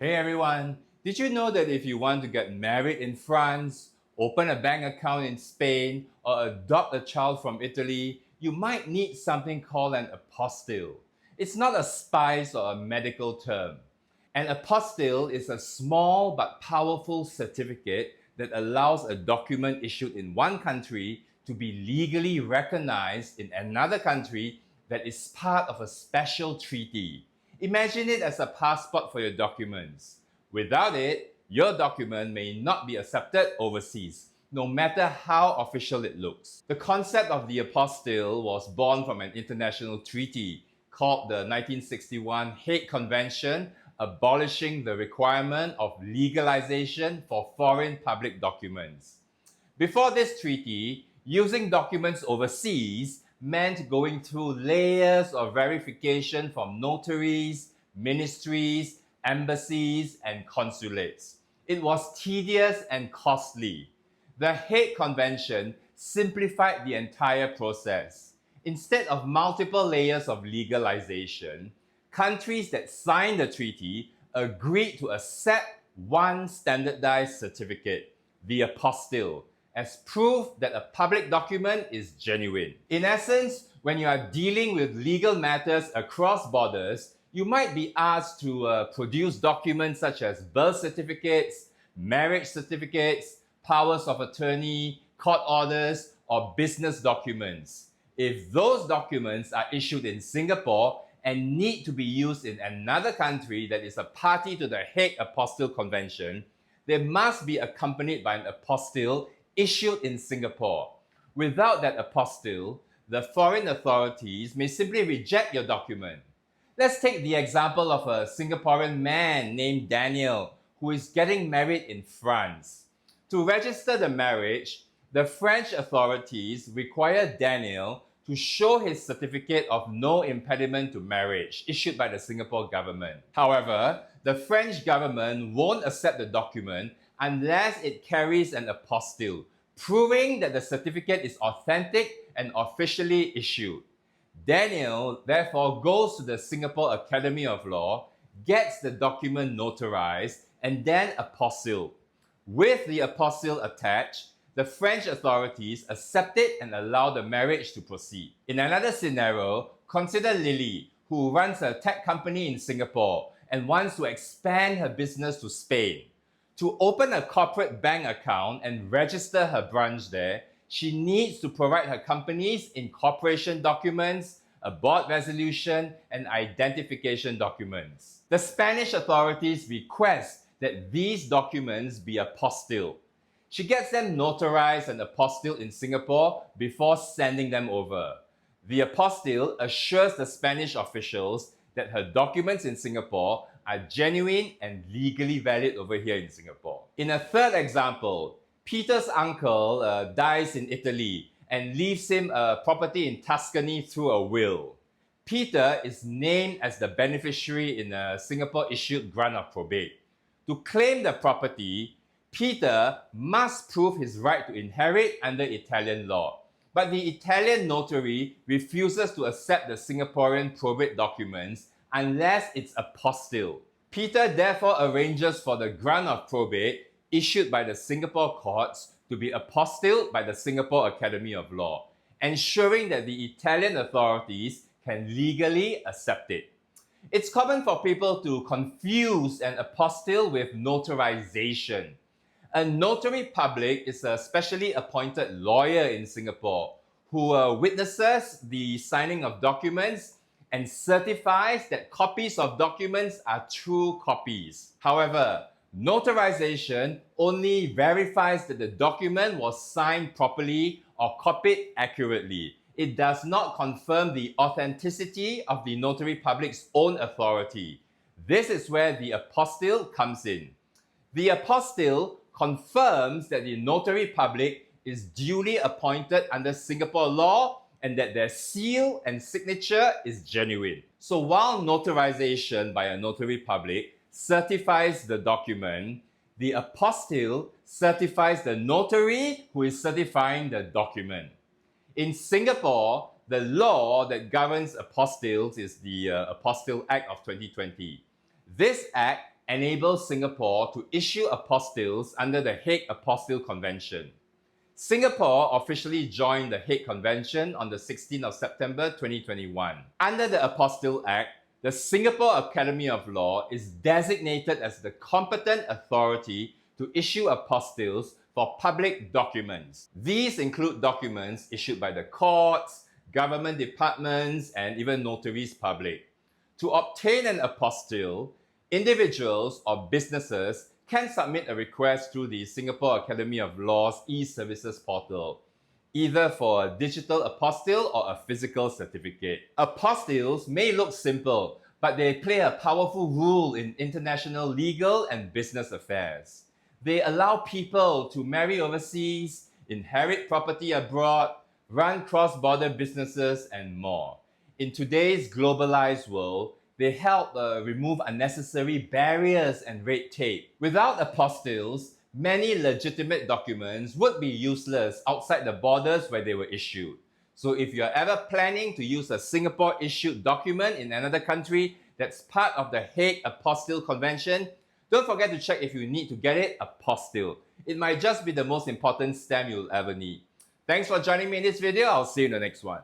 Hey everyone, did you know that if you want to get married in France, open a bank account in Spain, or adopt a child from Italy, you might need something called an apostille? It's not a spice or a medical term. An apostille is a small but powerful certificate that allows a document issued in one country to be legally recognized in another country that is part of a special treaty. Imagine it as a passport for your documents. Without it, your document may not be accepted overseas, no matter how official it looks. The concept of the apostille was born from an international treaty called the 1961 Hague Convention, abolishing the requirement of legalization for foreign public documents. Before this treaty, using documents overseas meant going through layers of verification from notaries, ministries, embassies, and consulates. It was tedious and costly. The Hague Convention simplified the entire process. Instead of multiple layers of legalization, countries that signed the treaty agreed to accept one standardized certificate, the apostille, as proof that a public document is genuine. In essence, when you are dealing with legal matters across borders, you might be asked to produce documents such as birth certificates, marriage certificates, powers of attorney, court orders, or business documents. If those documents are issued in Singapore and need to be used in another country that is a party to the Hague Apostille Convention, they must be accompanied by an apostille issued in Singapore. Without that apostille, the foreign authorities may simply reject your document. Let's take the example of a Singaporean man named Daniel who is getting married in France. To register the marriage, the French authorities require Daniel to show his certificate of no impediment to marriage issued by the Singapore government. However, the French government won't accept the document unless it carries an apostille, proving that the certificate is authentic and officially issued. Daniel therefore goes to the Singapore Academy of Law, gets the document notarized, and then apostilled. With the apostille attached, the French authorities accept it and allow the marriage to proceed. In another scenario, consider Lily, who runs a tech company in Singapore and wants to expand her business to Spain. To open a corporate bank account and register her branch there, she needs to provide her company's incorporation documents, a board resolution, and identification documents. The Spanish authorities request that these documents be apostilled. She gets them notarized and apostilled in Singapore before sending them over. The apostille assures the Spanish officials that her documents in Singapore are genuine and legally valid over here in Singapore. In a third example, Peter's uncle dies in Italy and leaves him a property in Tuscany through a will. Peter is named as the beneficiary in a Singapore-issued grant of probate. To claim the property, Peter must prove his right to inherit under Italian law. But the Italian notary refuses to accept the Singaporean probate documents unless it's apostilled. Peter therefore arranges for the grant of probate issued by the Singapore courts to be apostilled by the Singapore Academy of Law, ensuring that the Italian authorities can legally accept it. It's common for people to confuse an apostille with notarization. A notary public is a specially appointed lawyer in Singapore who witnesses the signing of documents and certifies that copies of documents are true copies. However, notarization only verifies that the document was signed properly or copied accurately. It does not confirm the authenticity of the notary public's own authority. This is where the apostille comes in. The apostille confirms that the notary public is duly appointed under Singapore law and that their seal and signature is genuine. So while notarization by a notary public certifies the document, the apostille certifies the notary who is certifying the document. In Singapore, the law that governs apostilles is the Apostille Act of 2020. This act enables Singapore to issue apostilles under the Hague Apostille Convention. Singapore officially joined the Hague Convention on the 16th of September 2021. Under the Apostille Act, the Singapore Academy of Law is designated as the competent authority to issue apostilles for public documents. These include documents issued by the courts, government departments, and even notaries public. To obtain an apostille, individuals or businesses can submit a request through the Singapore Academy of Law's e-services portal, either for a digital apostille or a physical certificate. Apostilles may look simple, but they play a powerful role in international legal and business affairs. They allow people to marry overseas, inherit property abroad, run cross-border businesses, and more. In today's globalized world, they help remove unnecessary barriers and red tape. Without apostilles, many legitimate documents would be useless outside the borders where they were issued. So if you're ever planning to use a Singapore-issued document in another country that's part of the Hague Apostille Convention, don't forget to check if you need to get it apostille. It might just be the most important stamp you'll ever need. Thanks for joining me in this video. I'll see you in the next one.